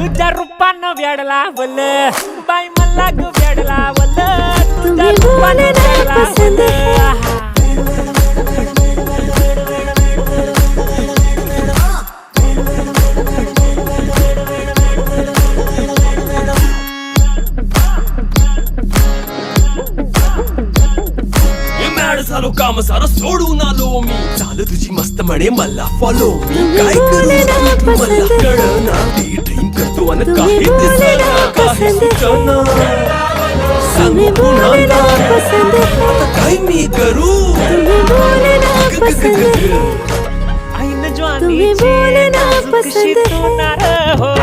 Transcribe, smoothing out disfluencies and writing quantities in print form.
तुझ्या रूपानं वेडला वल बाई मला ग वेडला वल तुझ्या रूपानं वेडला वल झालो काम सारं सोडून आलो मी चाल तुझी मस्त म्हणे मला फॉलो मी काय करू मला कळना ती ड्रीम करतो आणि काही दिसेना काही सुचना सांगू पुन्हा आता काय मी करू ऐन ज्वानीची नाजूक शीतून हो